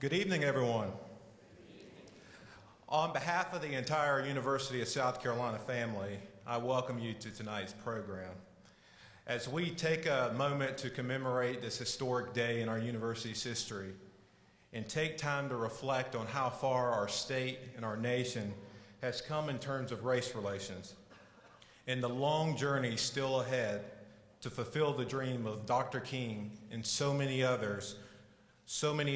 Good evening, everyone. On behalf of the entire University of South Carolina family, I welcome you to tonight's program. As we take a moment to commemorate this historic day in our university's history and take time to reflect on how far our state and our nation has come in terms of race relations and the long journey still ahead to fulfill the dream of Dr. King and so many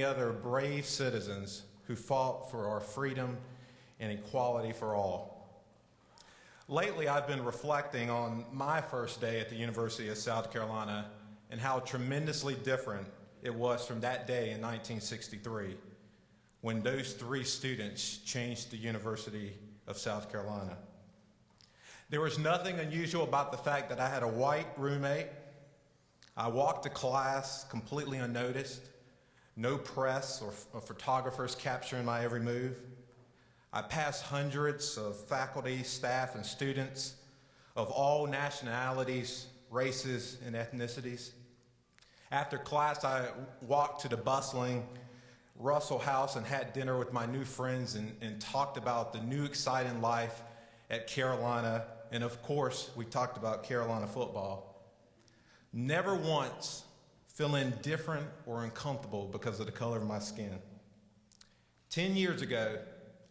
other brave citizens who fought for our freedom and equality for all. Lately, I've been reflecting on my first day at the University of South Carolina and how tremendously different it was from that day in 1963 when those three students changed the University of South Carolina. There was nothing unusual about the fact that I had a white roommate. I walked to class completely unnoticed. No press or photographers capturing my every move. I passed hundreds of faculty, staff, and students of all nationalities, races, and ethnicities. After class, I walked to the bustling Russell House and had dinner with my new friends and talked about the new exciting life at Carolina. And of course, we talked about Carolina football. Never once feeling different or uncomfortable because of the color of my skin. 10 years ago,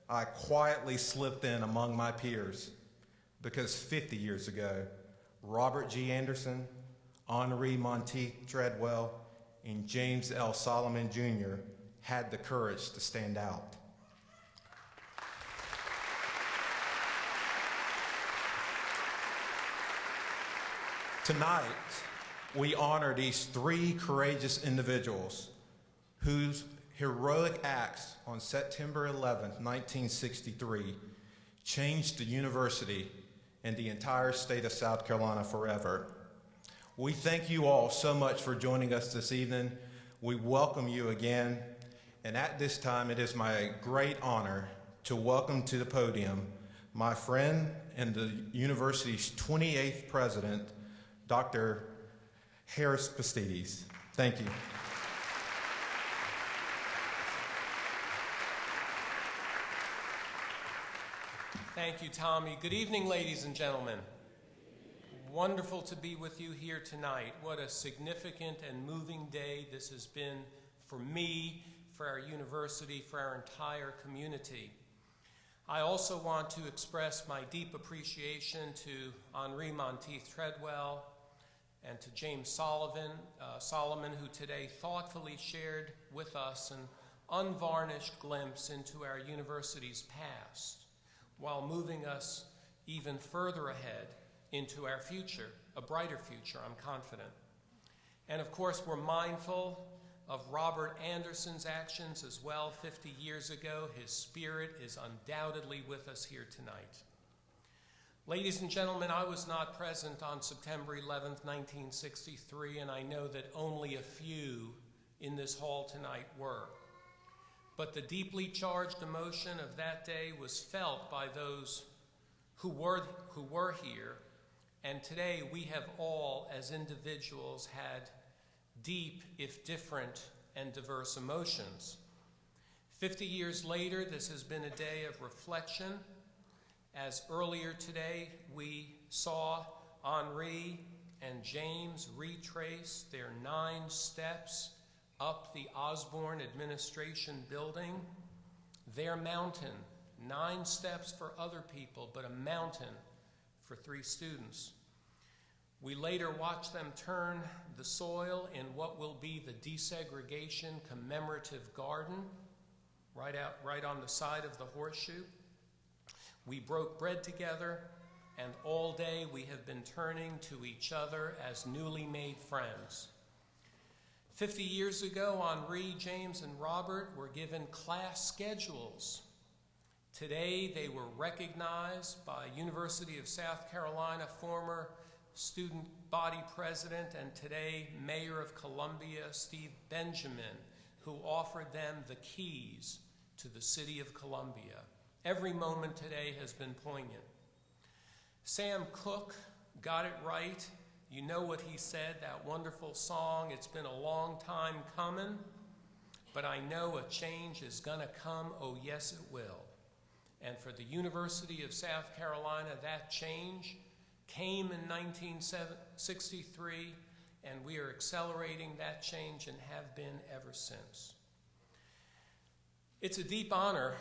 I quietly slipped in among my peers because 50 years ago, Robert G. Anderson, Henri Monteith Treadwell, and James L. Solomon Jr. had the courage to stand out. Tonight, we honor these three courageous individuals whose heroic acts on September 11th, 1963 changed the university and the entire state of South Carolina forever. We thank you all so much for joining us this evening. We welcome you again. And at this time, it is my great honor to welcome to the podium my friend and the university's 28th president, Dr. Harris Pastides. Thank you. Thank you, Tommy. Good evening, ladies and gentlemen. Wonderful to be with you here tonight. What a significant and moving day this has been for me, for our university, for our entire community. I also want to express my deep appreciation to Henri Monteith Treadwell and to James Solomon, who today thoughtfully shared with us an unvarnished glimpse into our university's past, while moving us even further ahead into our future, a brighter future, I'm confident. And of course, we're mindful of Robert Anderson's actions as well 50 years ago. His spirit is undoubtedly with us here tonight. Ladies and gentlemen, I was not present on September 11th, 1963, and I know that only a few in this hall tonight were. But the deeply charged emotion of that day was felt by those who were here, and today we have all, as individuals, had deep, if different, and diverse emotions. 50 years later, this has been a day of reflection, as earlier today we saw Henri and James retrace their 9 steps up the Osborne Administration Building, their mountain, 9 steps for other people, but a mountain for 3 students. We later watched them turn the soil in what will be the desegregation commemorative garden, right on the side of the horseshoe. We broke bread together, and all day we have been turning to each other as newly made friends. 50 years ago, Henri, James, and Robert were given class schedules. Today, they were recognized by University of South Carolina former student body president and today Mayor of Columbia, Steve Benjamin, who offered them the keys to the city of Columbia. Every moment today has been poignant. Sam Cooke got it right. You know what he said, that wonderful song, "It's been a long time coming." but I know a change is going to come. Oh, yes, it will. And for the University of South Carolina, that change came in 1963, and we are accelerating that change and have been ever since. It's a deep honor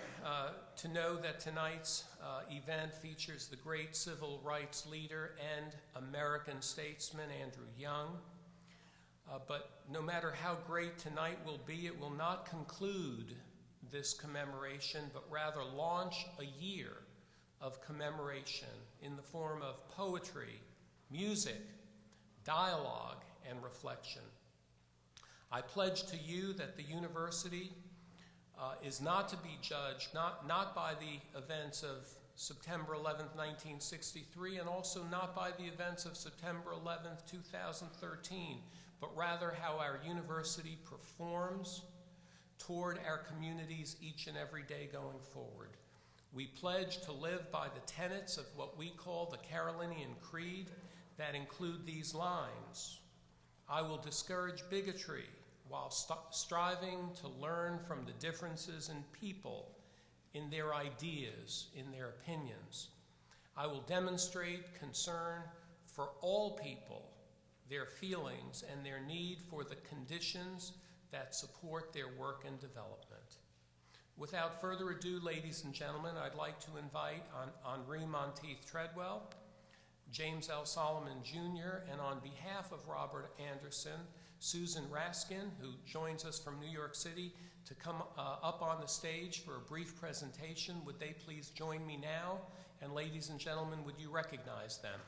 to know that tonight's event features the great civil rights leader and American statesman Andrew Young. But no matter how great tonight will be, it will not conclude this commemoration, but rather launch a year of commemoration in the form of poetry, music, dialogue, and reflection. I pledge to you that the university is not to be judged, not by the events of September 11th, 1963, and also not by the events of September 11th, 2013, but rather how our university performs toward our communities each and every day going forward. We pledge to live by the tenets of what we call the Carolinian Creed that include these lines. I will discourage bigotry while striving to learn from the differences in people, in their ideas, in their opinions. I will demonstrate concern for all people, their feelings, and their need for the conditions that support their work and development. Without further ado, ladies and gentlemen, I'd like to invite Henri Monteith Treadwell, James L. Solomon Jr., and on behalf of Robert Anderson, Susan Raskin, who joins us from New York City, to come up on the stage for a brief presentation. Would they please join me now? And ladies and gentlemen, would you recognize them?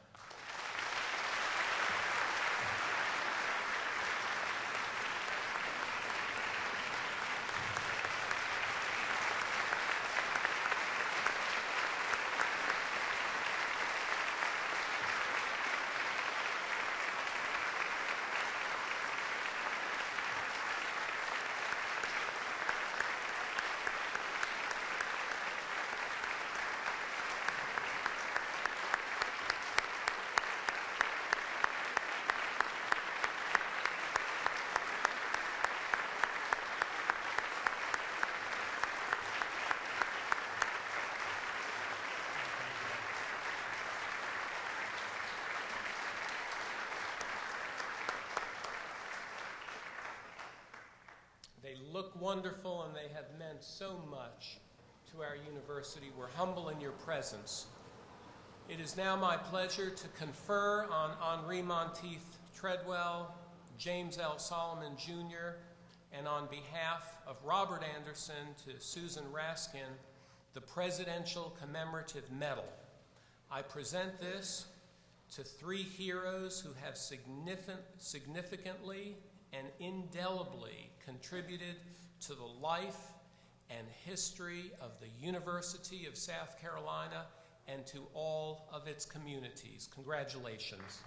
They look wonderful and they have meant so much to our university. We're humble in your presence. It is now my pleasure to confer on Henri Monteith Treadwell, James L. Solomon Jr., and on behalf of Robert Anderson to Susan Raskin, the Presidential Commemorative Medal. I present this to three heroes who have significantly and indelibly contributed to the life and history of the University of South Carolina and to all of its communities. Congratulations.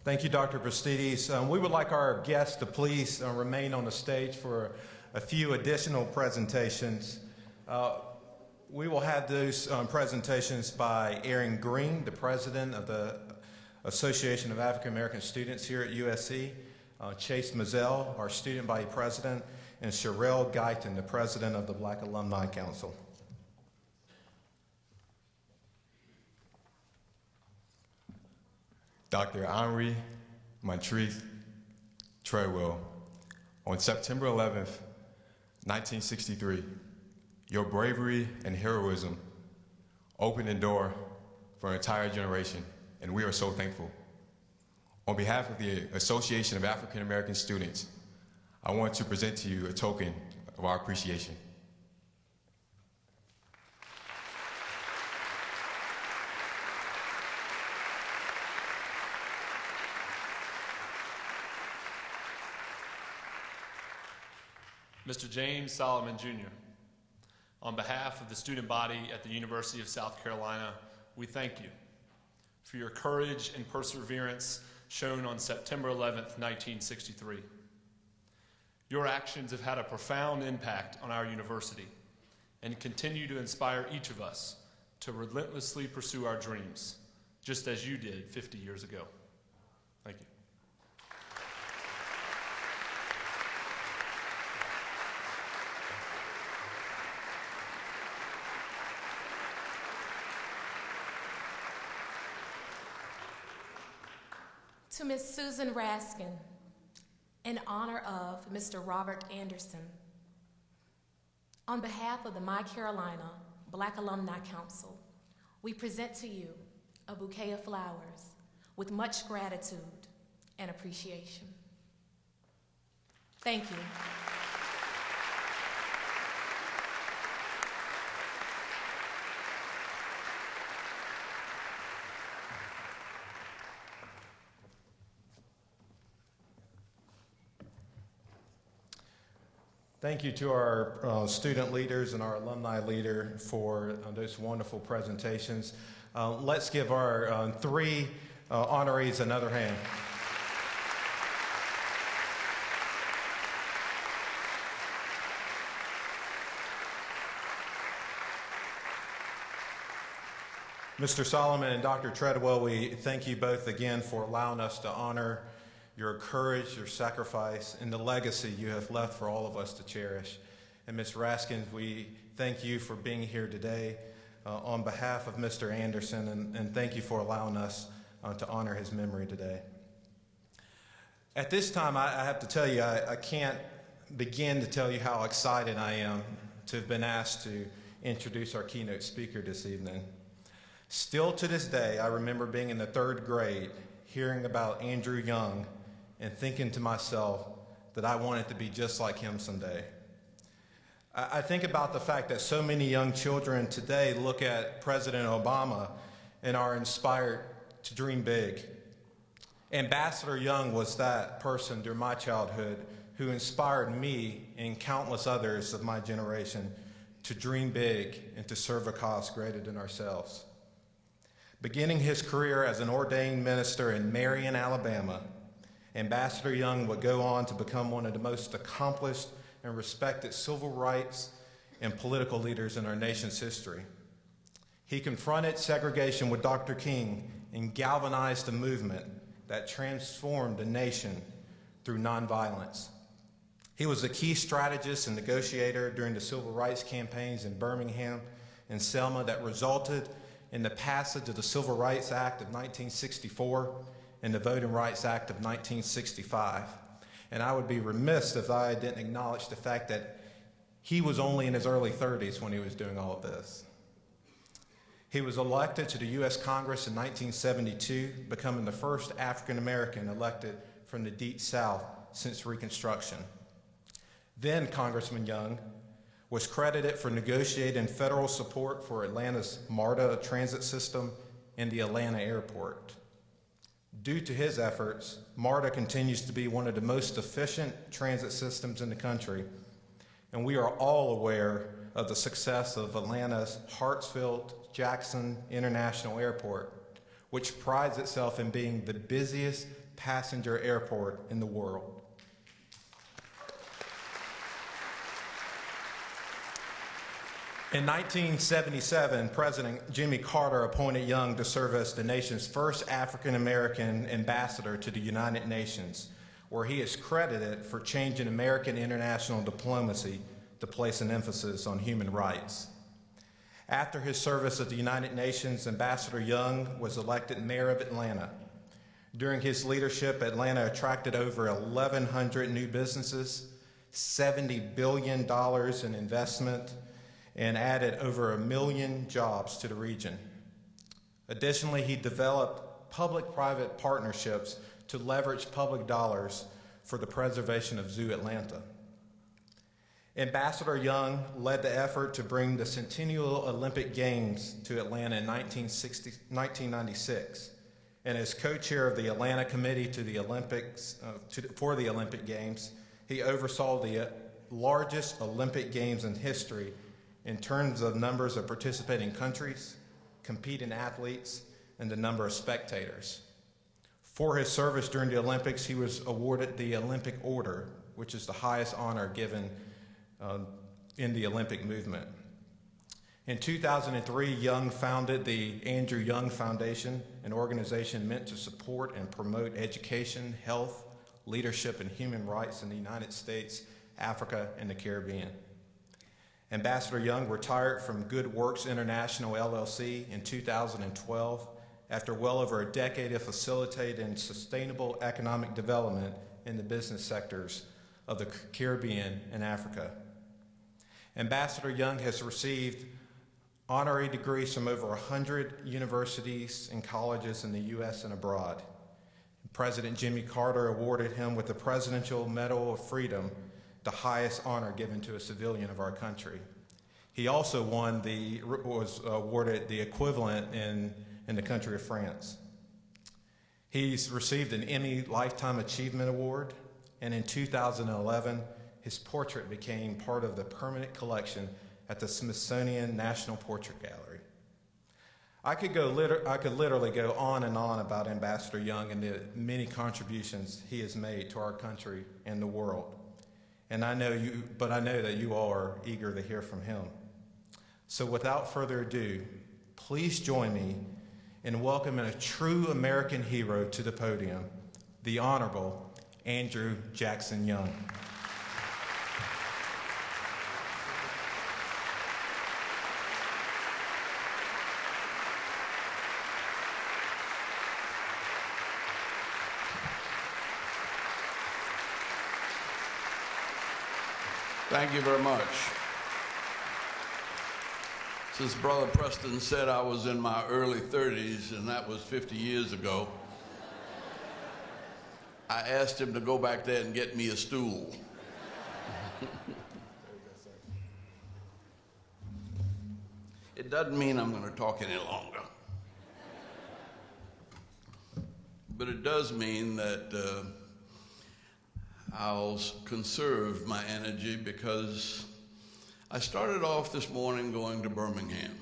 Thank you, Dr. Bastides. We would like our guests to please remain on the stage for a few additional presentations. We will have those presentations by Aaron Green, the president of the Association of African American Students here at USC, Chase Mazzell, our student body president, and Sherelle Guyton, the president of the Black Alumni Council. Dr. Henri Monteith Treadwell, on September 11th, 1963, your bravery and heroism opened the door for an entire generation, and we are so thankful. On behalf of the Association of African American Students, I want to present to you a token of our appreciation. Mr. James Solomon Jr., on behalf of the student body at the University of South Carolina, we thank you for your courage and perseverance shown on September 11th, 1963. Your actions have had a profound impact on our university and continue to inspire each of us to relentlessly pursue our dreams, just as you did 50 years ago. Thank you. To Ms. Susan Raskin, in honor of Mr. Robert Anderson, on behalf of the My Carolina Black Alumni Council, we present to you a bouquet of flowers with much gratitude and appreciation. Thank you. Thank you to our student leaders and our alumni leader for those wonderful presentations. Let's give our three honorees another hand. Mr. Solomon and Dr. Treadwell, we thank you both again for allowing us to honor your courage, your sacrifice, and the legacy you have left for all of us to cherish. And Ms. Raskin, we thank you for being here today on behalf of Mr. Anderson, and thank you for allowing us to honor his memory today. At this time, I have to tell you, I can't begin to tell you how excited I am to have been asked to introduce our keynote speaker this evening. Still to this day, I remember being in the 3rd grade, hearing about Andrew Young, and thinking to myself that I wanted to be just like him someday. I think about the fact that so many young children today look at President Obama and are inspired to dream big. Ambassador Young was that person during my childhood who inspired me and countless others of my generation to dream big and to serve a cause greater than ourselves. Beginning his career as an ordained minister in Marion, Alabama, Ambassador Young would go on to become one of the most accomplished and respected civil rights and political leaders in our nation's history. He confronted segregation with Dr. King and galvanized a movement that transformed the nation through nonviolence. He was a key strategist and negotiator during the civil rights campaigns in Birmingham and Selma that resulted in the passage of the Civil Rights Act of 1964 and the Voting Rights Act of 1965. And I would be remiss if I didn't acknowledge the fact that he was only in his early 30s when he was doing all of this. He was elected to the U.S. Congress in 1972, becoming the first African American elected from the Deep South since Reconstruction. Then Congressman Young was credited for negotiating federal support for Atlanta's MARTA transit system and the Atlanta airport. Due to his efforts, MARTA continues to be one of the most efficient transit systems in the country, and we are all aware of the success of Atlanta's Hartsfield-Jackson International Airport, which prides itself in being the busiest passenger airport in the world. In 1977, President Jimmy Carter appointed Young to serve as the nation's first African-American ambassador to the United Nations, where he is credited for changing American international diplomacy to place an emphasis on human rights. After his service at the United Nations, Ambassador Young was elected mayor of Atlanta. During his leadership, Atlanta attracted over 1,100 new businesses, $70 billion in investment, and added over 1 million jobs to the region. Additionally, he developed public-private partnerships to leverage public dollars for the preservation of Zoo Atlanta. Ambassador Young led the effort to bring the Centennial Olympic Games to Atlanta in 1996, and as co-chair of the Atlanta Committee to the Olympics, for the Olympic Games, he oversaw the largest Olympic Games in history in terms of numbers of participating countries, competing athletes, and the number of spectators. For his service during the Olympics, he was awarded the Olympic Order, which is the highest honor given in the Olympic movement. In 2003, Young founded the Andrew Young Foundation, an organization meant to support and promote education, health, leadership, and human rights in the United States, Africa, and the Caribbean. Ambassador Young retired from Good Works International LLC in 2012 after well over a decade of facilitating sustainable economic development in the business sectors of the Caribbean and Africa. Ambassador Young has received honorary degrees from over 100 universities and colleges in the U.S. and abroad. President Jimmy Carter awarded him with the Presidential Medal of Freedom, the highest honor given to a civilian of our country. He also was awarded the equivalent in the country of France. He's received an Emmy Lifetime Achievement Award, and in 2011, his portrait became part of the permanent collection at the Smithsonian National Portrait Gallery. I could literally go on and on about Ambassador Young and the many contributions he has made to our country and the world. And I know that you all are eager to hear from him. So without further ado, please join me in welcoming a true American hero to the podium, the Honorable Andrew Jackson Young. Thank you very much. Since Brother Preston said I was in my early 30s, and that was 50 years ago, I asked him to go back there and get me a stool. It doesn't mean I'm going to talk any longer. But it does mean that I'll conserve my energy, because I started off this morning going to Birmingham,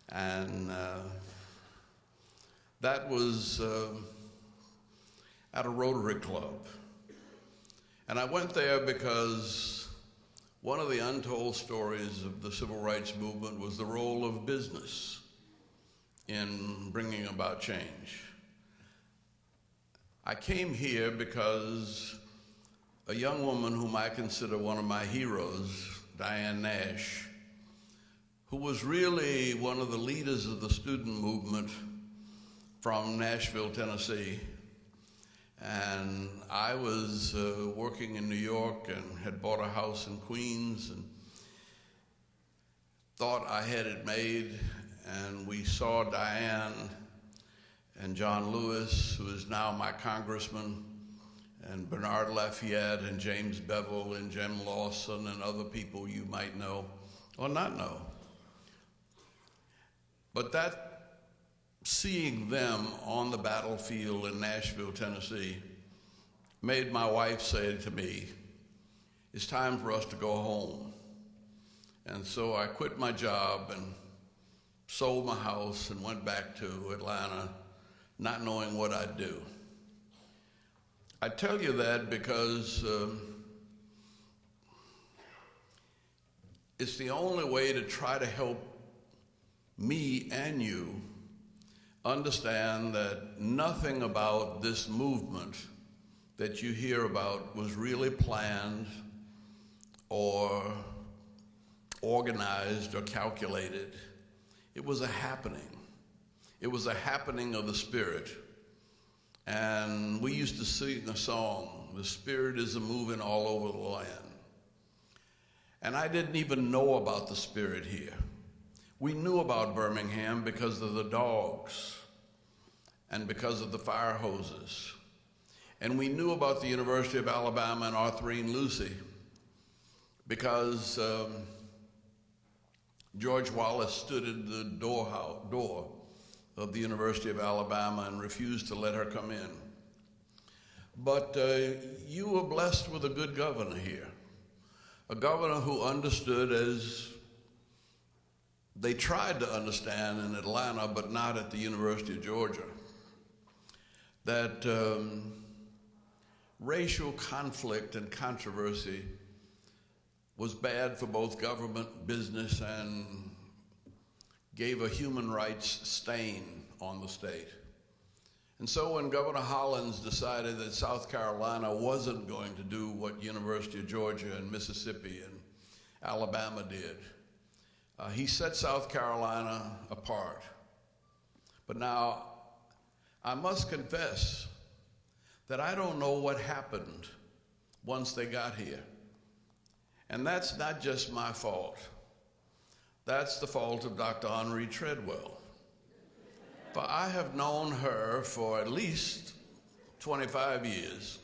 and that was at a Rotary Club. And I went there because one of the untold stories of the civil rights movement was the role of business in bringing about change. I came here because a young woman whom I consider one of my heroes, Diane Nash, who was really one of the leaders of the student movement from Nashville, Tennessee. And I was working in New York and had bought a house in Queens and thought I had it made. And we saw Diane and John Lewis, who is now my congressman, and Bernard Lafayette and James Bevel and Jim Lawson and other people you might know or not know. But that, seeing them on the battlefield in Nashville, Tennessee, made my wife say to me, "It's time for us to go home." And so I quit my job and sold my house and went back to Atlanta, not knowing what I'd do. I tell you that because it's the only way to try to help me and you understand that nothing about this movement that you hear about was really planned or organized or calculated. It was a happening. It was a happening of the Spirit. And we used to sing a song, "The Spirit is a-moving all over the land." And I didn't even know about the Spirit here. We knew about Birmingham because of the dogs and because of the fire hoses. And we knew about the University of Alabama and Arthurine Lucy because George Wallace stood in the door of the University of Alabama and refused to let her come in. But you were blessed with a good governor here, a governor who understood as they tried to understand in Atlanta, but not at the University of Georgia. that racial conflict and controversy was bad for both government, business, and gave a human rights stain on the state. And so when Governor Hollins decided that South Carolina wasn't going to do what University of Georgia and Mississippi and Alabama did, he set South Carolina apart. But now, I must confess that I don't know what happened once they got here. And that's not just my fault. That's the fault of Dr. Henri Treadwell. For I have known her for at least 25 years,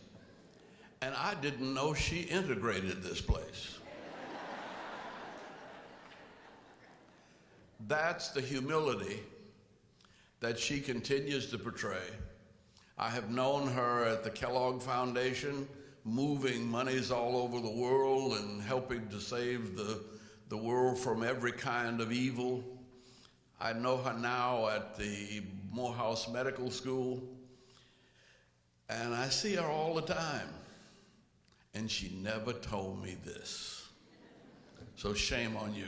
and I didn't know she integrated this place. That's the humility that she continues to portray. I have known her at the Kellogg Foundation, moving monies all over the world and helping to save the world from every kind of evil. I know her now at the Morehouse Medical School, and I see her all the time, and she never told me this. So shame on you.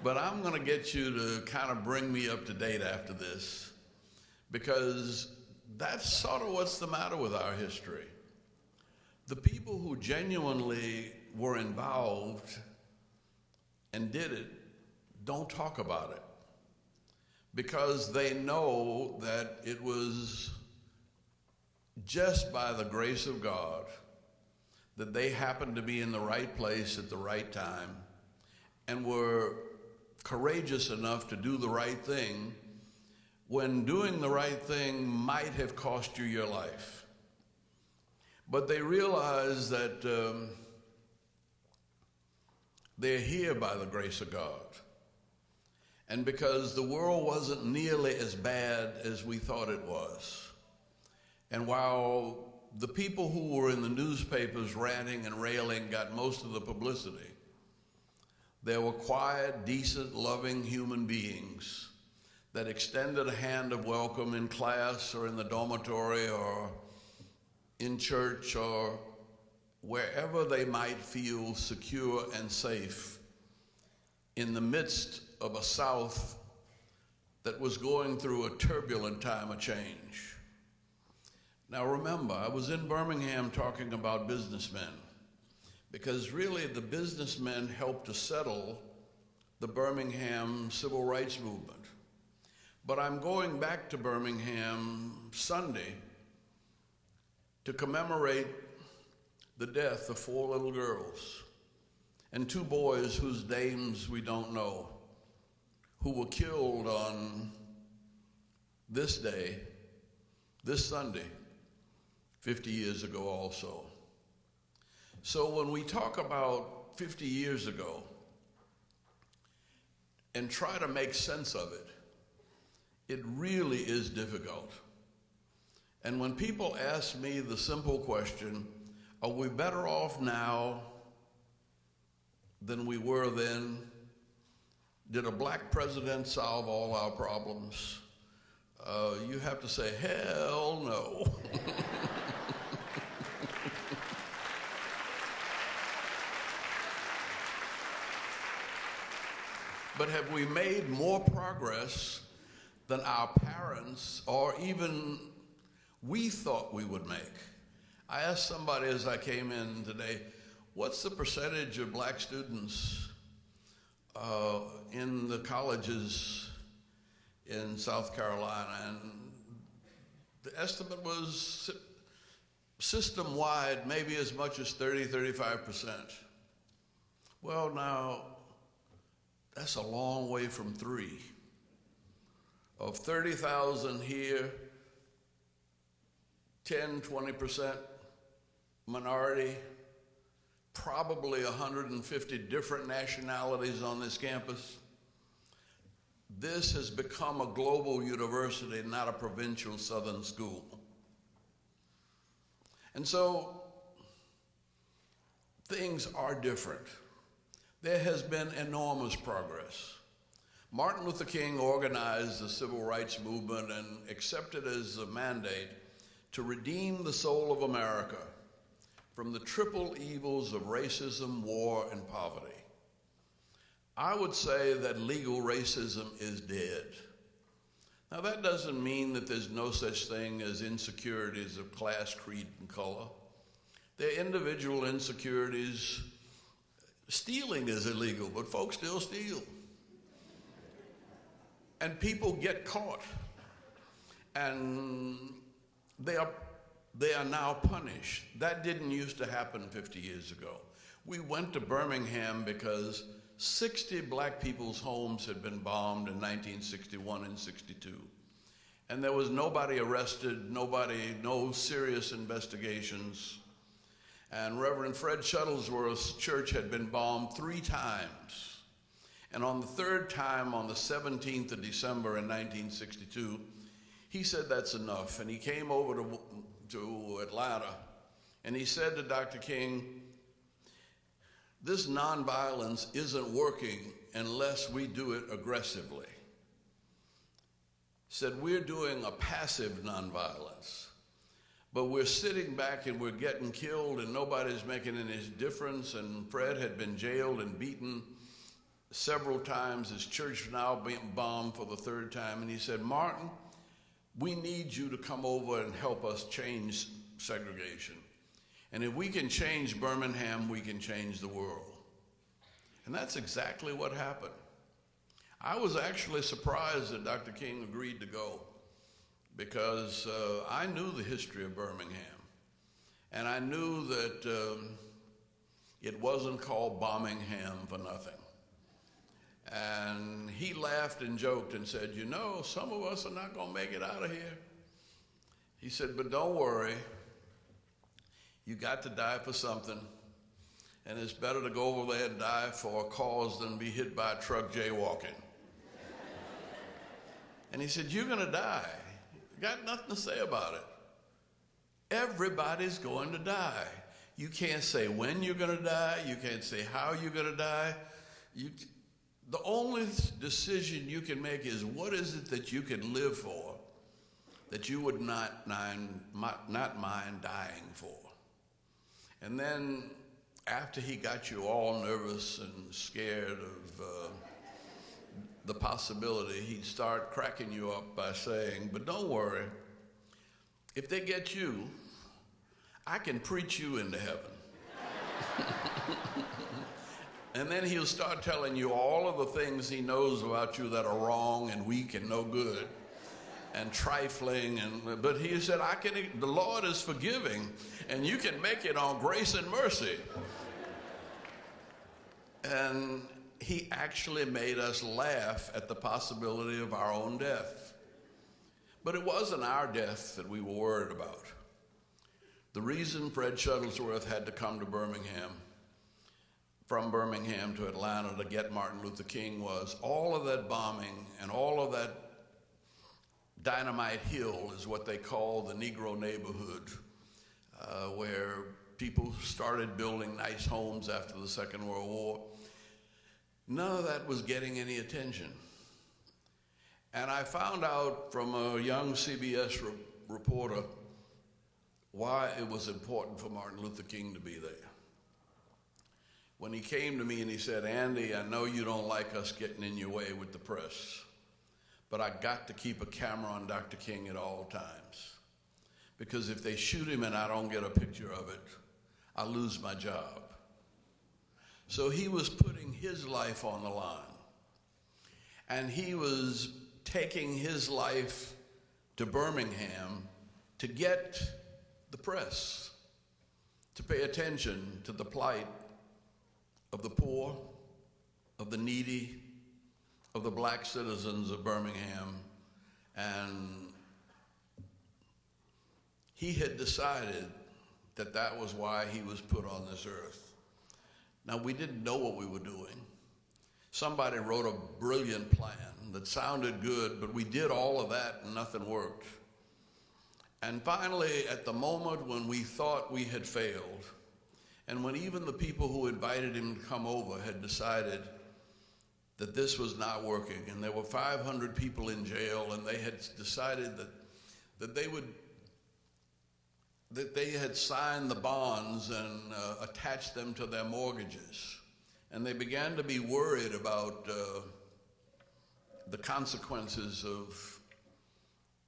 But I'm going to get you to kind of bring me up to date after this, because that's sort of what's the matter with our history. The people who genuinely were involved and did it don't talk about it, because they know that it was just by the grace of God that they happened to be in the right place at the right time and were courageous enough to do the right thing when doing the right thing might have cost you your life. But they realize that they're here by the grace of God. And because the world wasn't nearly as bad as we thought it was. And while the people who were in the newspapers ranting and railing got most of the publicity, there were quiet, decent, loving human beings that extended a hand of welcome in class or in the dormitory or in church or wherever they might feel secure and safe in the midst of a South that was going through a turbulent time of change. Now remember, I was in Birmingham talking about businessmen, because really the businessmen helped to settle the Birmingham civil rights movement. But I'm going back to Birmingham Sunday to commemorate the death of 4 little girls and 2 boys whose names we don't know, who were killed on this day, this Sunday, 50 years ago also. So when we talk about 50 years ago and try to make sense of it, it really is difficult. And when people ask me the simple question, are we better off now than we were then? Did a black president solve all our problems? You have to say, hell no. But have we made more progress than our parents or even we thought we would make? I asked somebody as I came in today, what's the percentage of black students in the colleges in South Carolina? And the estimate was system-wide, maybe as much as 30-35%. Well, now, that's a long way from 3. Of 30,000 here, 10-20% minority, probably 150 different nationalities on this campus. This has become a global university, not a provincial southern school. And so things are different. There has been enormous progress. Martin Luther King organized the civil rights movement and accepted as a mandate to redeem the soul of America from the triple evils of racism, war, and poverty. I would say that legal racism is dead. Now, that doesn't mean that there's no such thing as insecurities of class, creed, and color. There are individual insecurities. Stealing is illegal, but folks still steal. And people get caught. And they are now punished. That didn't used to happen 50 years ago. We went to Birmingham because 60 black people's homes had been bombed in 1961 and 62. And there was nobody arrested, no serious investigations. And Reverend Fred Shuttlesworth's church had been bombed 3 times. And on the 3rd time, on the 17th of December in 1962, he said that's enough. And he came over to Atlanta, and he said to Dr. King, this nonviolence isn't working unless we do it aggressively. Said we're doing a passive nonviolence, but we're sitting back and we're getting killed and nobody's making any difference. And Fred had been jailed and beaten several times. His church now being bombed for the 3rd time. And he said, Martin, we need you to come over and help us change segregation. And if we can change Birmingham, we can change the world. And that's exactly what happened. I was actually surprised that Dr. King agreed to go because I knew the history of Birmingham. And I knew that it wasn't called Bombingham for nothing. And he laughed and joked and said, you know, some of us are not going to make it out of here. He said, but don't worry. You got to die for something, and it's better to go over there and die for a cause than be hit by a truck jaywalking. And he said, you're going to die. You got nothing to say about it. Everybody's going to die. You can't say when you're going to die. You can't say how you're going to die. The only decision you can make is what is it that you can live for that you would not mind dying for. And then after he got you all nervous and scared of the possibility, he'd start cracking you up by saying, but don't worry, if they get you, I can preach you into heaven. And then he'll start telling you all of the things he knows about you that are wrong and weak and no good and trifling, but he said, the Lord is forgiving, and you can make it on grace and mercy. And he actually made us laugh at the possibility of our own death. But it wasn't our death that we were worried about. The reason Fred Shuttlesworth had to come to Birmingham, from Birmingham to Atlanta to get Martin Luther King was all of that bombing and all of that Dynamite Hill is what they call the Negro neighborhood, where people started building nice homes after the Second World War. None of that was getting any attention. And I found out from a young CBS reporter why it was important for Martin Luther King to be there. When he came to me and he said, Andy, I know you don't like us getting in your way with the press, but I got to keep a camera on Dr. King at all times. Because if they shoot him and I don't get a picture of it, I lose my job. So he was putting his life on the line. And he was taking his life to Birmingham to get the press to pay attention to the plight of the poor, of the needy, of the black citizens of Birmingham. And he had decided that that was why he was put on this earth. Now, we didn't know what we were doing. Somebody wrote a brilliant plan that sounded good, but we did all of that and nothing worked. And finally, at the moment when we thought we had failed, and when even the people who invited him to come over had decided that this was not working, and there were 500 people in jail, and they had decided that they would that they had signed the bonds and attached them to their mortgages. And they began to be worried about the consequences of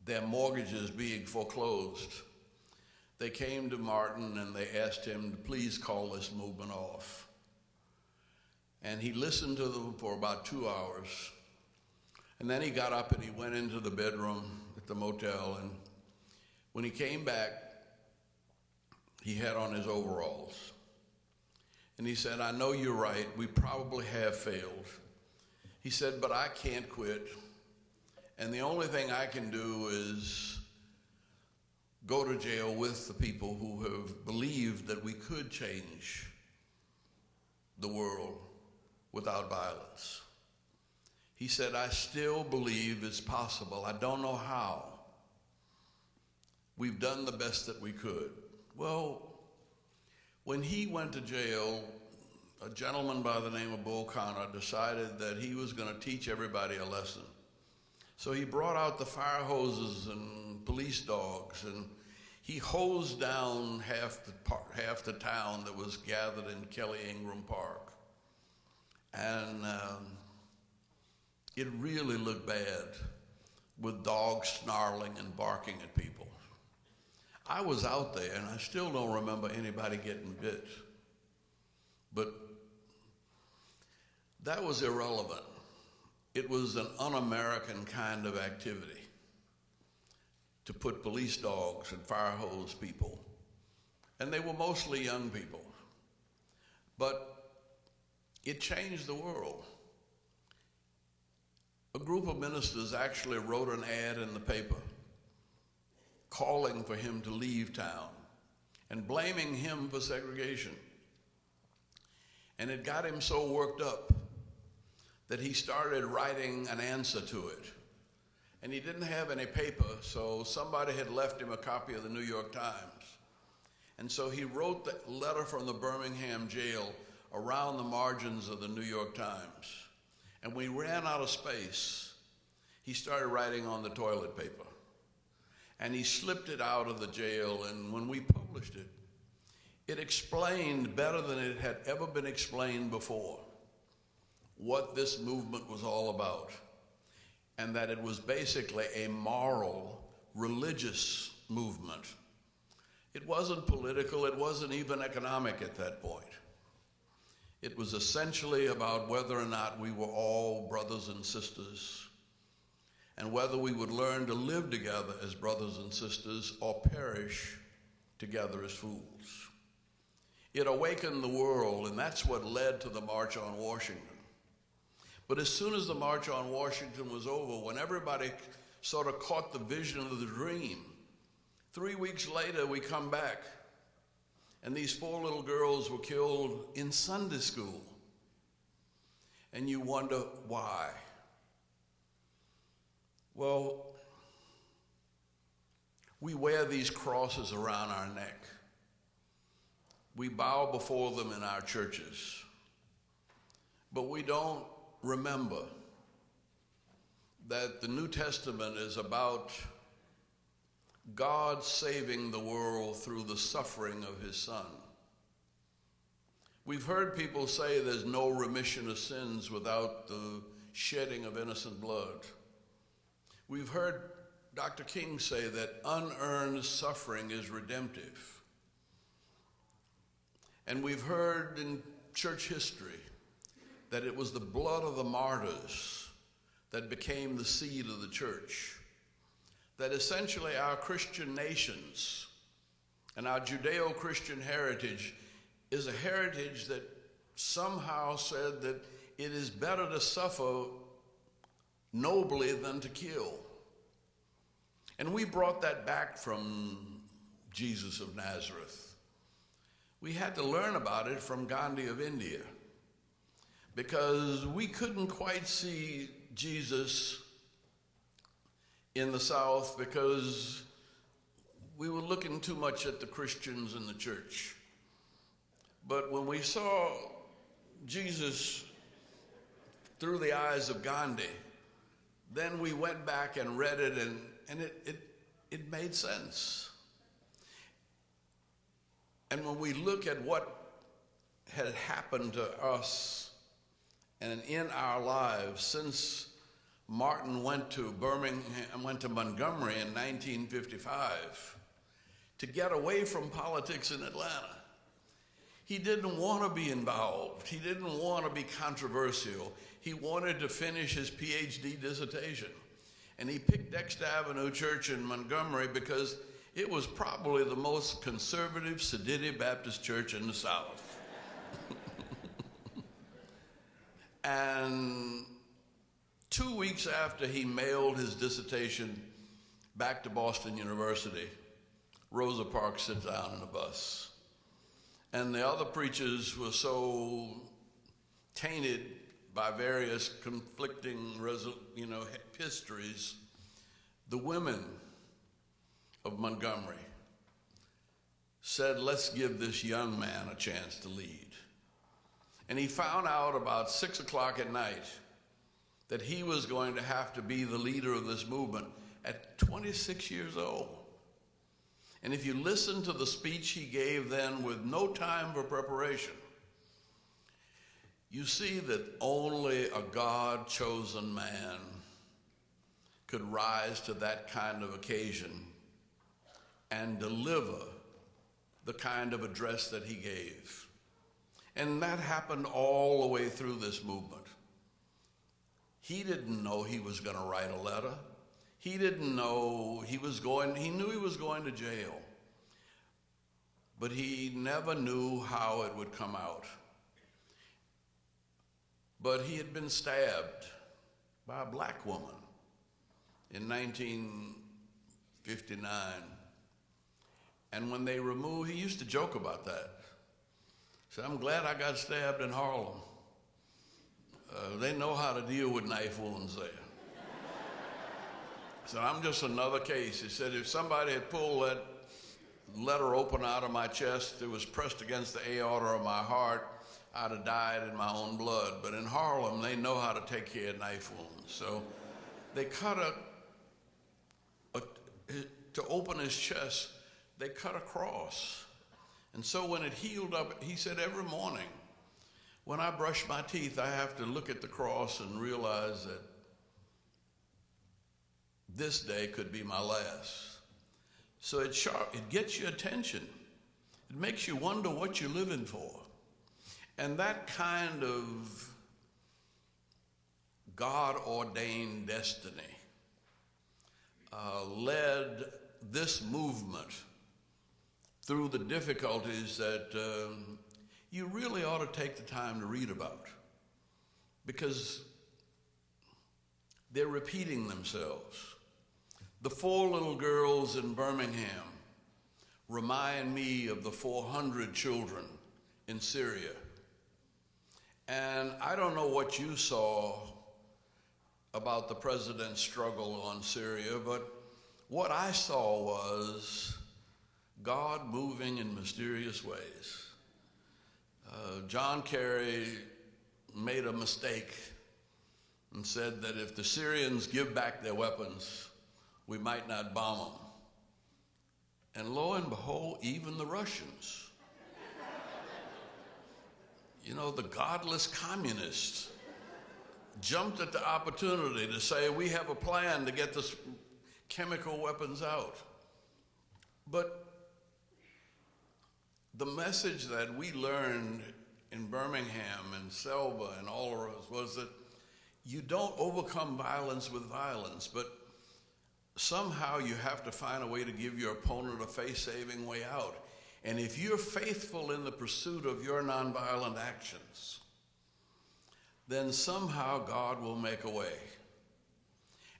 their mortgages being foreclosed. They came to Martin and they asked him to please call this movement off. And he listened to them for about 2 hours. And then he got up and he went into the bedroom at the motel. And when he came back, he had on his overalls. And he said, I know you're right. We probably have failed. He said, but I can't quit. And the only thing I can do is go to jail with the people who have believed that we could change the world without violence. He said, I still believe it's possible. I don't know how. We've done the best that we could. Well, when he went to jail, a gentleman by the name of Bull Connor decided that he was going to teach everybody a lesson. So he brought out the fire hoses and police dogs, and he hosed down half the town that was gathered in Kelly Ingram Park. And it really looked bad with dogs snarling and barking at people. I was out there, and I still don't remember anybody getting bit. But that was irrelevant. It was an un-American kind of activity to put police dogs and fire hose people. And they were mostly young people. But it changed the world. A group of ministers actually wrote an ad in the paper calling for him to leave town and blaming him for segregation. And it got him so worked up that he started writing an answer to it. And he didn't have any paper, so somebody had left him a copy of the New York Times. And so he wrote the letter from the Birmingham jail around the margins of the New York Times. And when he ran out of space, he started writing on the toilet paper. And he slipped it out of the jail, and when we published it, it explained better than it had ever been explained before what this movement was all about, and that it was basically a moral, religious movement. It wasn't political, it wasn't even economic at that point. It was essentially about whether or not we were all brothers and sisters, and whether we would learn to live together as brothers and sisters or perish together as fools. It awakened the world, and that's what led to the March on Washington. But as soon as the March on Washington was over, when everybody sort of caught the vision of the dream, 3 weeks later we come back, and these 4 little girls were killed in Sunday school. And you wonder why. Well, we wear these crosses around our neck. We bow before them in our churches. But we don't remember that the New Testament is about God saving the world through the suffering of his Son. We've heard people say there's no remission of sins without the shedding of innocent blood. We've heard Dr. King say that unearned suffering is redemptive. And we've heard in church history that it was the blood of the martyrs that became the seed of the church. That essentially our Christian nations and our Judeo-Christian heritage is a heritage that somehow said that it is better to suffer nobly than to kill. And we brought that back from Jesus of Nazareth. We had to learn about it from Gandhi of India, because we couldn't quite see Jesus in the South because we were looking too much at the Christians in the church. But when we saw Jesus through the eyes of Gandhi, then we went back and read it, and it made sense. And when we look at what had happened to us and in our lives since Martin went to Montgomery in 1955 to get away from politics in Atlanta. He didn't want to be involved. He didn't want to be controversial. He wanted to finish his PhD dissertation. And he picked Dexter Avenue Church in Montgomery because it was probably the most conservative, sedative Baptist church in the South. And 2 weeks after he mailed his dissertation back to Boston University, Rosa Parks sits down in a bus. And the other preachers were so tainted by various conflicting histories. The women of Montgomery said, let's give this young man a chance to lead. And he found out about 6 o'clock at night that he was going to have to be the leader of this movement at 26 years old. And if you listen to the speech he gave then with no time for preparation, you see that only a God-chosen man could rise to that kind of occasion and deliver the kind of address that he gave. And that happened all the way through this movement. He didn't know he was going to write a letter. He didn't know he knew he was going to jail. But he never knew how it would come out. But he had been stabbed by a black woman in 1959. And when they removed, he used to joke about that. He said, I'm glad I got stabbed in Harlem. They know how to deal with knife wounds there. So I'm just another case. He said, if somebody had pulled that letter open out of my chest, it was pressed against the aorta of my heart, I'd have died in my own blood. But in Harlem, they know how to take care of knife wounds. So they cut to open his chest, they cut a cross. And so when it healed up, he said, every morning, when I brush my teeth, I have to look at the cross and realize that this day could be my last. So it gets your attention. It makes you wonder what you're living for. And that kind of God-ordained destiny led this movement through the difficulties that you really ought to take the time to read about, because they're repeating themselves. The 4 little girls in Birmingham remind me of the 400 children in Syria. And I don't know what you saw about the president's struggle on Syria, but what I saw was God moving in mysterious ways. John Kerry made a mistake and said that if the Syrians give back their weapons, we might not bomb them. And lo and behold, even the Russians, the godless communists, jumped at the opportunity to say, we have a plan to get the chemical weapons out. But the message that we learned in Birmingham and Selma and all of us was that you don't overcome violence with violence, but somehow you have to find a way to give your opponent a face-saving way out. And if you're faithful in the pursuit of your nonviolent actions, then somehow God will make a way.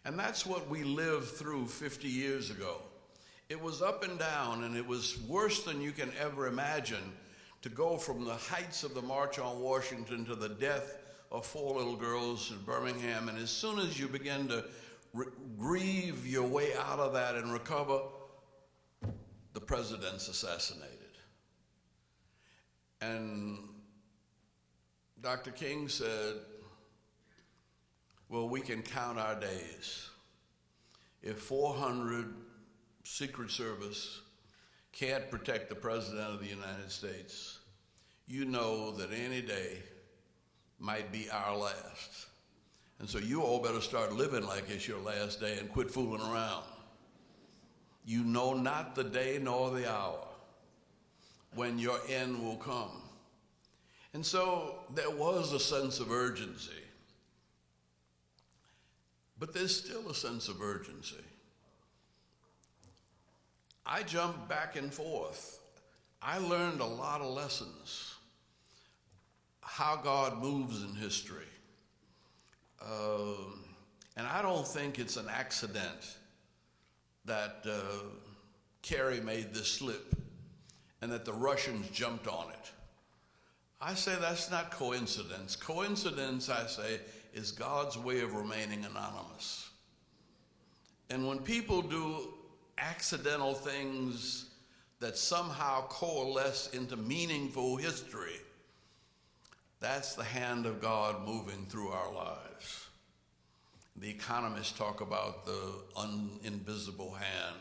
And that's what we lived through 50 years ago. It was up and down, and it was worse than you can ever imagine to go from the heights of the March on Washington to the death of 4 little girls in Birmingham. And as soon as you begin to grieve your way out of that and recover, the president's assassinated. And Dr. King said, well, we can count our days. If 400 Secret Service can't protect the President of the United States, you know that any day might be our last. And so you all better start living like it's your last day and quit fooling around. You know not the day nor the hour when your end will come. And so there was a sense of urgency. But there's still a sense of urgency. I jumped back and forth. I learned a lot of lessons. How God moves in history. And I don't think it's an accident that Kerry made this slip and that the Russians jumped on it. I say that's not coincidence. Coincidence, I say, is God's way of remaining anonymous. And when people do accidental things that somehow coalesce into meaningful history, that's the hand of God moving through our lives. The economists talk about the invisible hand.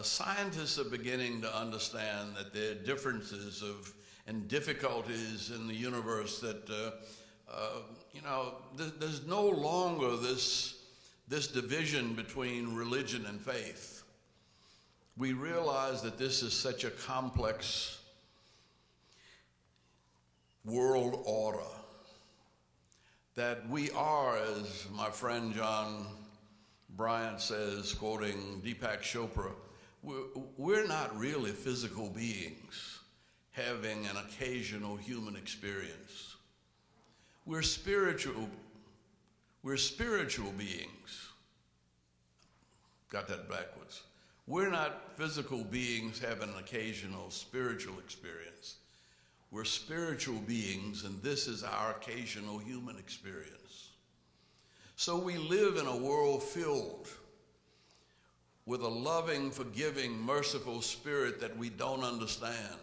Scientists are beginning to understand that there are differences and difficulties in the universe that, there's no longer this division between religion and faith. We realize that this is such a complex world order that we are, as my friend John Bryant says, quoting Deepak Chopra, we're not really physical beings having an occasional human experience. We're spiritual beings. Got that backwards. We're not physical beings having an occasional spiritual experience. We're spiritual beings, and this is our occasional human experience. So we live in a world filled with a loving, forgiving, merciful spirit that we don't understand.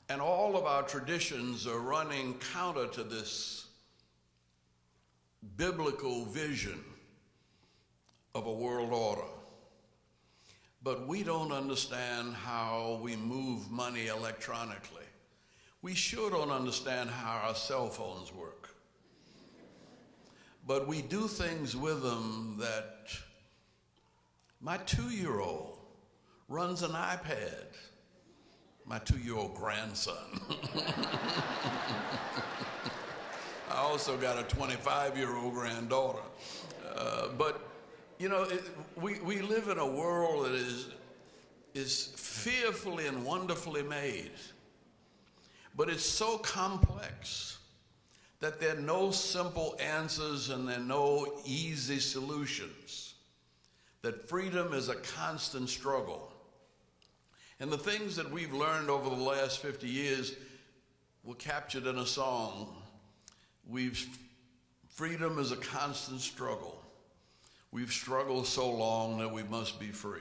And all of our traditions are running counter to this biblical vision of a world order. But we don't understand how we move money electronically. We sure don't understand how our cell phones work. But we do things with them that my 2-year-old runs an iPad. My 2-year-old grandson. I also got a 25-year-old granddaughter. We live in a world that is fearfully and wonderfully made. But it's so complex that there are no simple answers and there are no easy solutions. That freedom is a constant struggle. And the things that we've learned over the last 50 years were captured in a song. Freedom is a constant struggle. We've struggled so long that we must be free.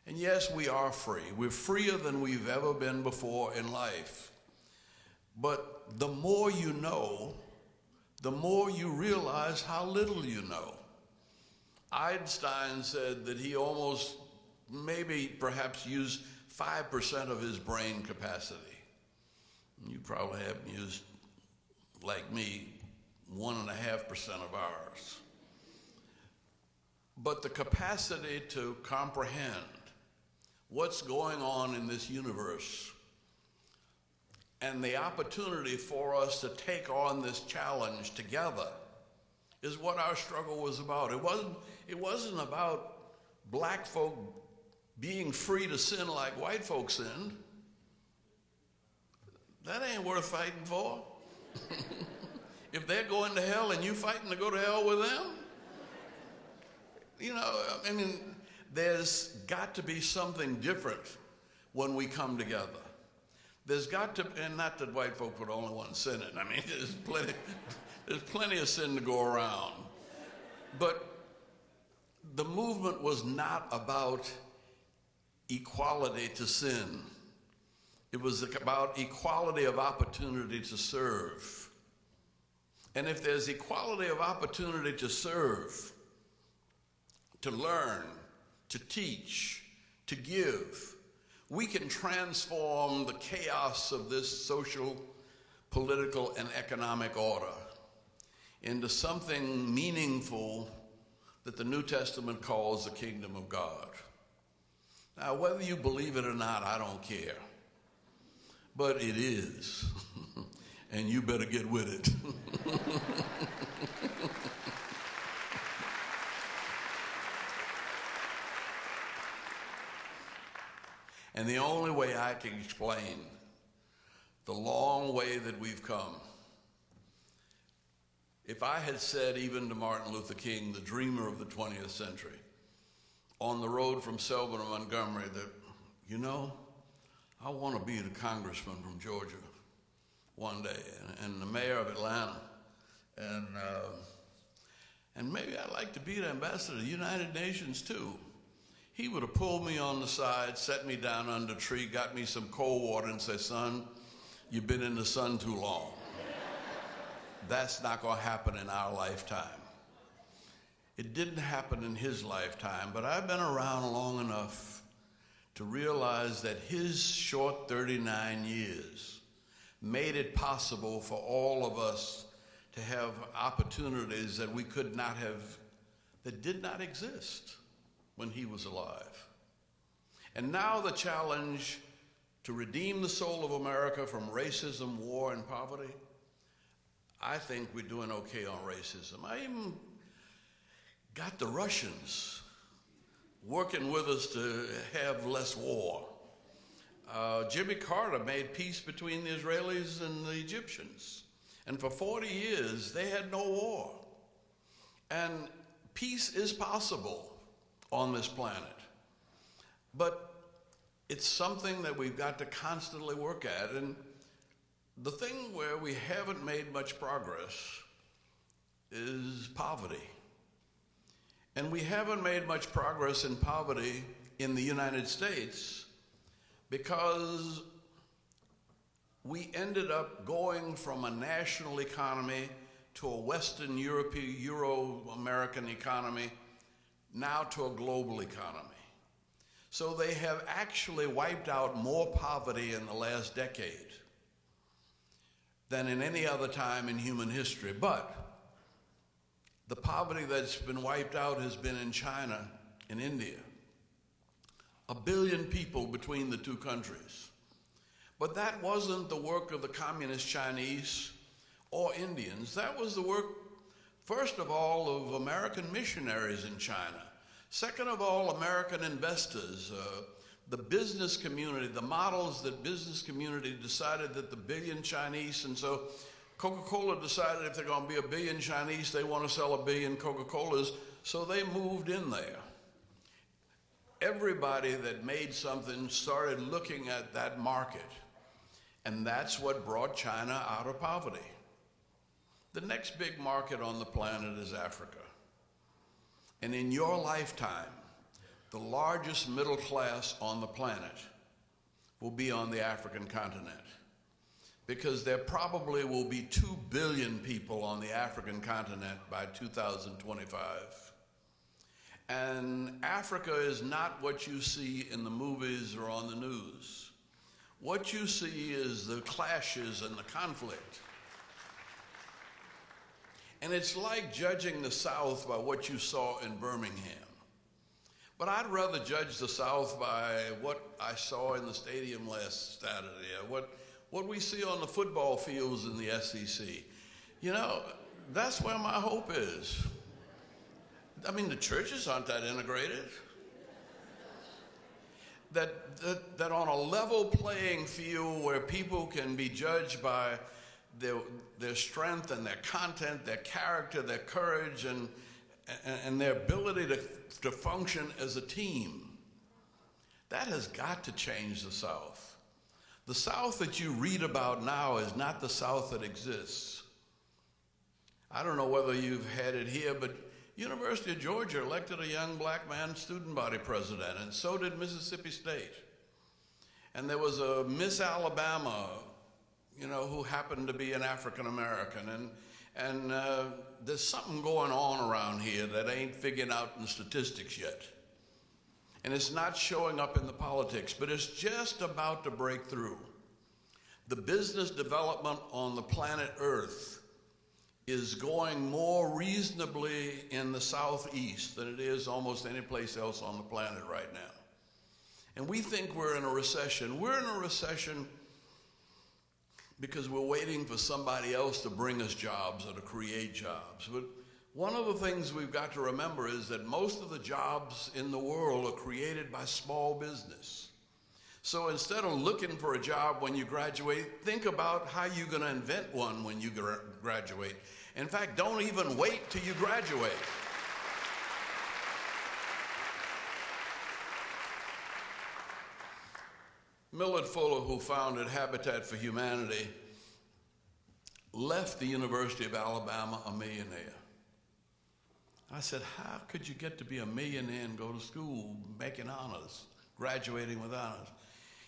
And yes, we are free. We're freer than we've ever been before in life. But the more you know, the more you realize how little you know. Einstein said that he almost, perhaps used 5% of his brain capacity. You probably haven't used, like me, 1.5% of ours. But the capacity to comprehend what's going on in this universe and the opportunity for us to take on this challenge together is what our struggle was about. It wasn't about black folk being free to sin like white folks sinned. That ain't worth fighting for. If they're going to hell and you fighting to go to hell with them, there's got to be something different when we come together. There's got to, and not that white folk were the only ones sinning. There's plenty of sin to go around. But the movement was not about equality to sin. It was about equality of opportunity to serve. And if there's equality of opportunity to serve, to learn, to teach, to to give, we can transform the chaos of this social, political, and economic order into something meaningful that the New Testament calls the kingdom of God. Now, whether you believe it or not, I don't care. But it is. And you better get with it. And the only way I can explain the long way that we've come, if I had said even to Martin Luther King, the dreamer of the 20th century, on the road from Selma to Montgomery, that, you know, I want to be the congressman from Georgia one day, and the mayor of Atlanta, and maybe I'd like to be the ambassador to the United Nations too. He would have pulled me on the side, set me down under a tree, got me some cold water, and said, son, you've been in the sun too long. That's not going to happen in our lifetime. It didn't happen in his lifetime, but I've been around long enough to realize that his short 39 years made it possible for all of us to have opportunities that we could not have, that did not exist when he was alive. And now the challenge to redeem the soul of America from racism, war, and poverty, I think we're doing okay on racism. I even got the Russians working with us to have less war. Jimmy Carter made peace between the Israelis and the Egyptians. And for 40 years, they had no war. And peace is possible on this planet. But it's something that we've got to constantly work at. And the thing where we haven't made much progress is poverty. And we haven't made much progress in poverty in the United States because we ended up going from a national economy to a Western European, Euro-American economy, now to a global economy. So they have actually wiped out more poverty in the last decade than in any other time in human history. But the poverty that's been wiped out has been in China and India. 1 billion people between the two countries. But that wasn't the work of the communist Chinese or Indians. That was the work, first of all, of American missionaries in China. Second of all, American investors, the business community, the models that business community decided that the billion Chinese, and so Coca-Cola decided if they're going to be 1 billion Chinese, they want to sell 1 billion Coca-Colas, so they moved in there. Everybody that made something started looking at that market, and that's what brought China out of poverty. The next big market on the planet is Africa. And in your lifetime, the largest middle class on the planet will be on the African continent, because there probably will be 2 billion people on the African continent by 2025. And Africa is not what you see in the movies or on the news. What you see is the clashes and the conflict. And it's like judging the South by what you saw in Birmingham. But I'd rather judge the South by what I saw in the stadium last Saturday, or what we see on the football fields in the SEC. You know, that's where my hope is. I mean, the churches aren't that integrated. That on a level playing field where people can be judged by their strength and their content, their character, their courage, and their ability to function as a team, that has got to change the South. The South that you read about now is not the South that exists. I don't know whether you've had it here, but University of Georgia elected a young black man student body president, and so did Mississippi State. And there was a Miss Alabama, you know, who happened to be an African American. And there's something going on around here that ain't figured out in statistics yet. And it's not showing up in the politics, but it's just about to break through. The business development on the planet Earth is going more reasonably in the Southeast than it is almost any place else on the planet right now. And we think we're in a recession. We're in a recession because we're waiting for somebody else to bring us jobs or to create jobs. But one of the things we've got to remember is that most of the jobs in the world are created by small business. So instead of looking for a job when you graduate, think about how you're going to invent one when you graduate. In fact, don't even wait till you graduate. Millard Fuller, who founded Habitat for Humanity, left the University of Alabama a millionaire. I said, how could you get to be a millionaire and go to school making honors, graduating with honors?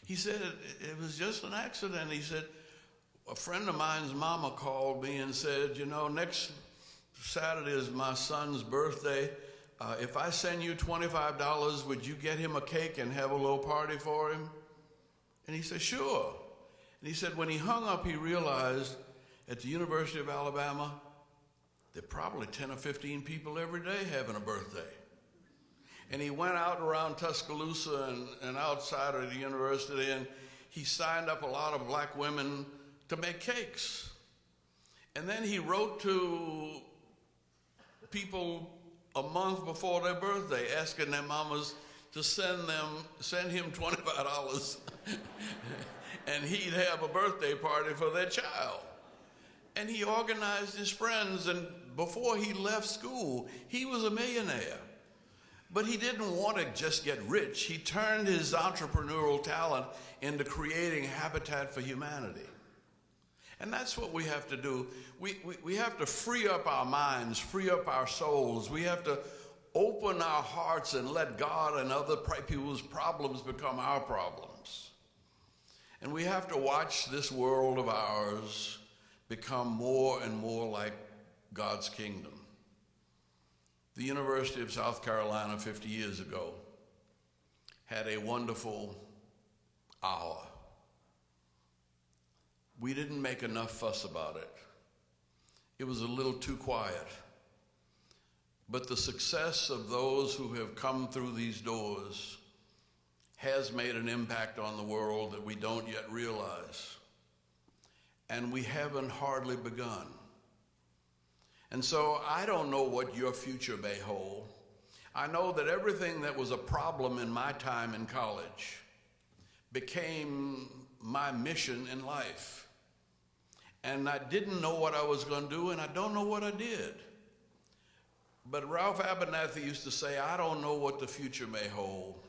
He said, it was just an accident. He said, a friend of mine's mama called me and said, you know, next Saturday is my son's birthday. If I send you $25, would you get him a cake and have a little party for him? And he said, sure. And he said, when he hung up, he realized at the University of Alabama, there are probably 10 or 15 people every day having a birthday. And he went out around Tuscaloosa and outside of the university, and he signed up a lot of black women to make cakes. And then he wrote to people a month before their birthday, asking their mamas to send him $25, and he'd have a birthday party for their child. And he organized his friends, and before he left school, he was a millionaire. But he didn't want to just get rich. He turned his entrepreneurial talent into creating Habitat for Humanity. And that's what we have to do. We have to free up our minds, free up our souls. We have to open our hearts and let God and other people's problems become our problems. And we have to watch this world of ours become more and more like God's kingdom. The University of South Carolina 50 years ago had a wonderful hour. We didn't make enough fuss about it. It was a little too quiet. But the success of those who have come through these doors has made an impact on the world that we don't yet realize. And we haven't hardly begun. And so I don't know what your future may hold. I know that everything that was a problem in my time in college became my mission in life. And I didn't know what I was going to do, and I don't know what I did. But Ralph Abernathy used to say, I don't know what the future may hold,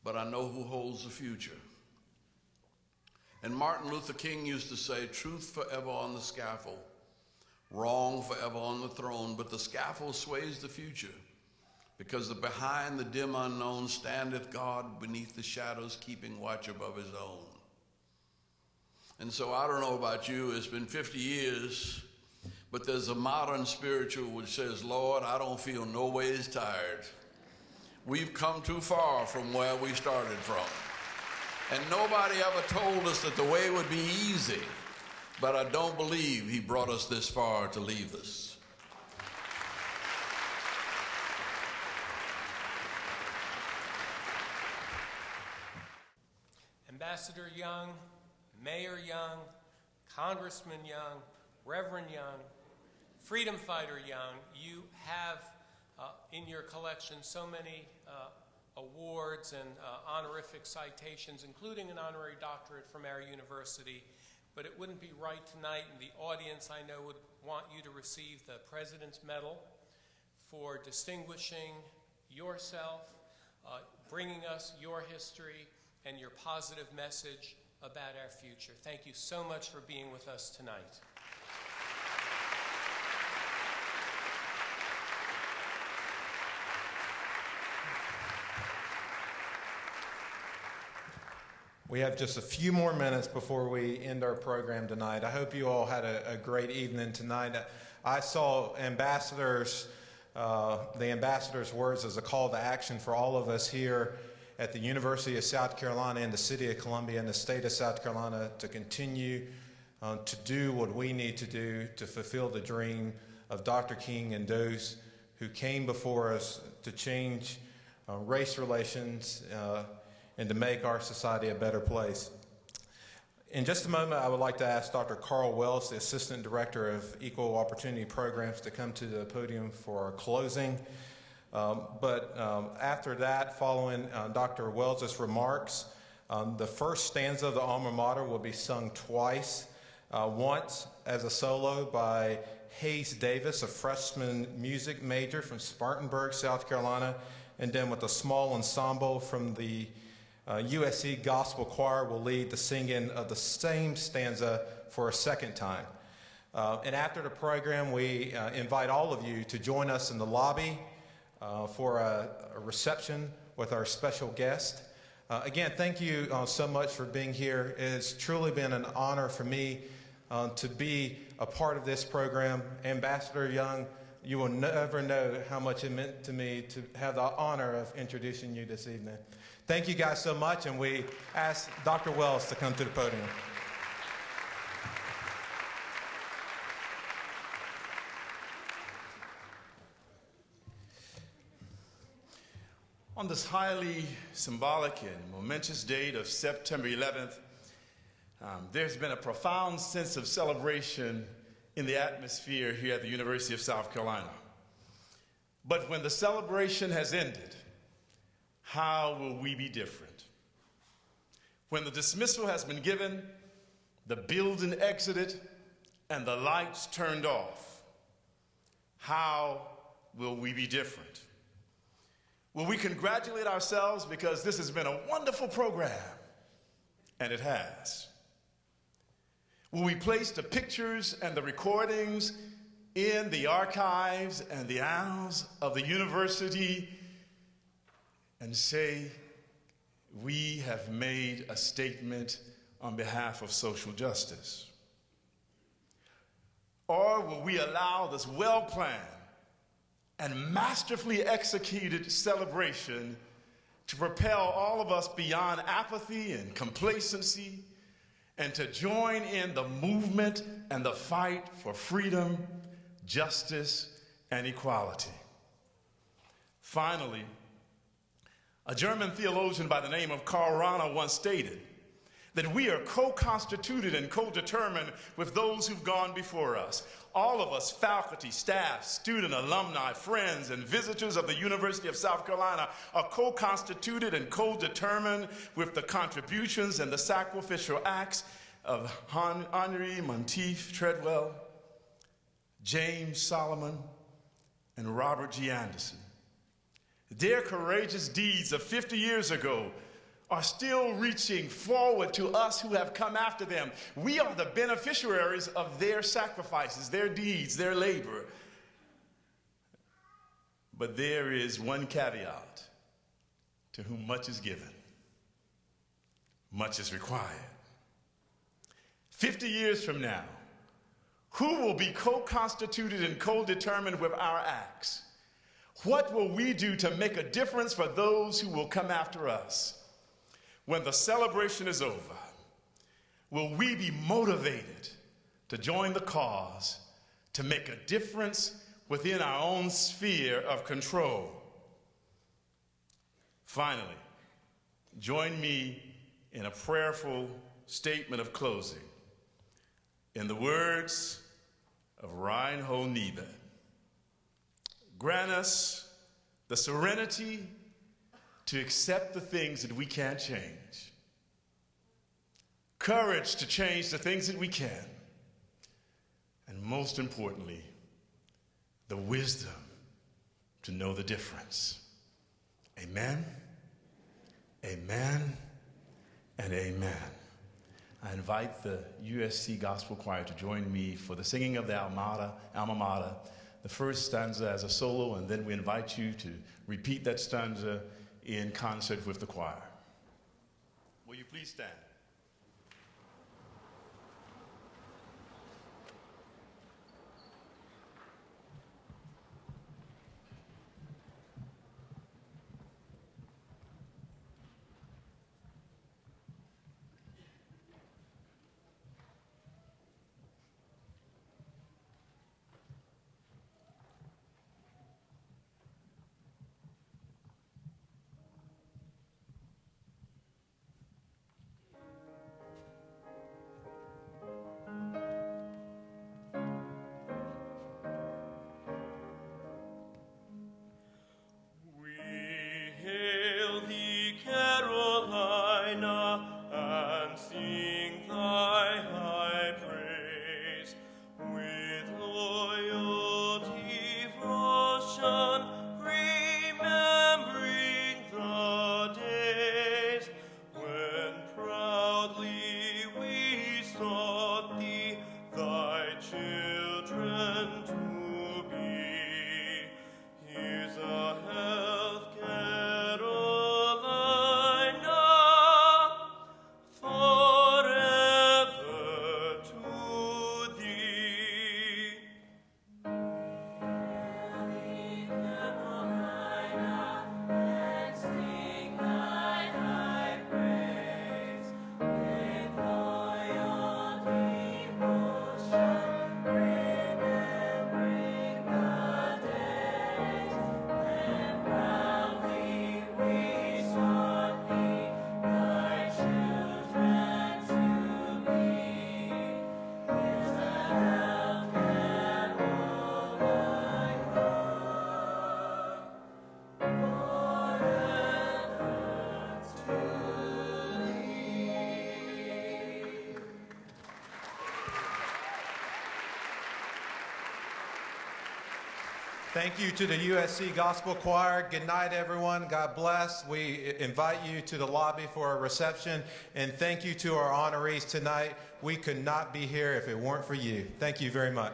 but I know who holds the future. And Martin Luther King used to say, truth forever on the scaffold, wrong forever on the throne, but the scaffold sways the future, because behind the dim unknown standeth God beneath the shadows, keeping watch above his own. And so I don't know about you, it's been 50 years, but there's a modern spiritual which says, Lord, I don't feel no ways tired. We've come too far from where we started from. And nobody ever told us that the way would be easy, but I don't believe he brought us this far to leave us. Ambassador Young, Mayor Young, Congressman Young, Reverend Young, Freedom Fighter Young, you have in your collection so many awards and honorific citations, including an honorary doctorate from our university. But it wouldn't be right tonight, and the audience, I know, would want you to receive the President's Medal for distinguishing yourself, bringing us your history, and your positive message about our future. Thank you so much for being with us tonight. We have just a few more minutes before we end our program tonight. I hope you all had a great evening tonight. I saw ambassadors the ambassador's words as a call to action for all of us here at the University of South Carolina and the city of Columbia and the state of South Carolina to continue to do what we need to do to fulfill the dream of Dr. King and those who came before us to change race relations and to make our society a better place. In just a moment, I would like to ask Dr. Carl Wells, the Assistant Director of Equal Opportunity Programs, to come to the podium for our closing. But after that, following Dr. Wells' remarks, the first stanza of the Alma Mater will be sung twice, once as a solo by Hayes Davis, a freshman music major from Spartanburg, South Carolina, and then with a small ensemble from the USC Gospel Choir will lead the singing of the same stanza for a second time. And after the program, we invite all of you to join us in the lobby for a reception with our special guest. Again, thank you so much for being here. It has truly been an honor for me to be a part of this program. Ambassador Young, you will never know how much it meant to me to have the honor of introducing you this evening. Thank you guys so much, and we ask Dr. Wells to come to the podium. On this highly symbolic and momentous date of September 11th, there's been a profound sense of celebration in the atmosphere here at the University of South Carolina. But when the celebration has ended, how will we be different? When the dismissal has been given, the building exited, and the lights turned off, how will we be different? Will we congratulate ourselves because this has been a wonderful program? And it has. Will we place the pictures and the recordings in the archives and the annals of the university and say, we have made a statement on behalf of social justice? Or will we allow this well-planned and masterfully executed celebration to propel all of us beyond apathy and complacency and to join in the movement and the fight for freedom, justice, and equality? Finally, a German theologian by the name of Karl Rahner once stated that we are co-constituted and co-determined with those who've gone before us. All of us, faculty, staff, student, alumni, friends, and visitors of the University of South Carolina are co-constituted and co-determined with the contributions and the sacrificial acts of Henri Monteith Treadwell, James Solomon, and Robert G. Anderson. Their courageous deeds of 50 years ago are still reaching forward to us who have come after them. We are the beneficiaries of their sacrifices, their deeds, their labor. But there is one caveat: to whom much is given, much is required. 50 years from now, who will be co-constituted and co-determined with our acts? What will we do to make a difference for those who will come after us? When the celebration is over, will we be motivated to join the cause to make a difference within our own sphere of control? Finally, join me in a prayerful statement of closing in the words of Reinhold Niebuhr. Grant us the serenity to accept the things that we can't change, courage to change the things that we can, and most importantly, the wisdom to know the difference. Amen, amen, and amen. I invite the USC Gospel Choir to join me for the singing of the Alma Mater, the first stanza as a solo, and then we invite you to repeat that stanza in concert with the choir. Will you please stand? Carolina and sing thy high praise with loyal devotion, remembering the days when proudly we sought thee, thy children to be. Here's a health, Carolina, forever to thee. Carolina, and sing thy high praise with loyal devotion, remembering the days when proudly we sought thee, thy children to be. Here's a health, Thank you to the USC Gospel Choir. Good night, everyone. God bless. We invite you to the lobby for a reception. And thank you to our honorees tonight. We could not be here if it weren't for you. Thank you very much.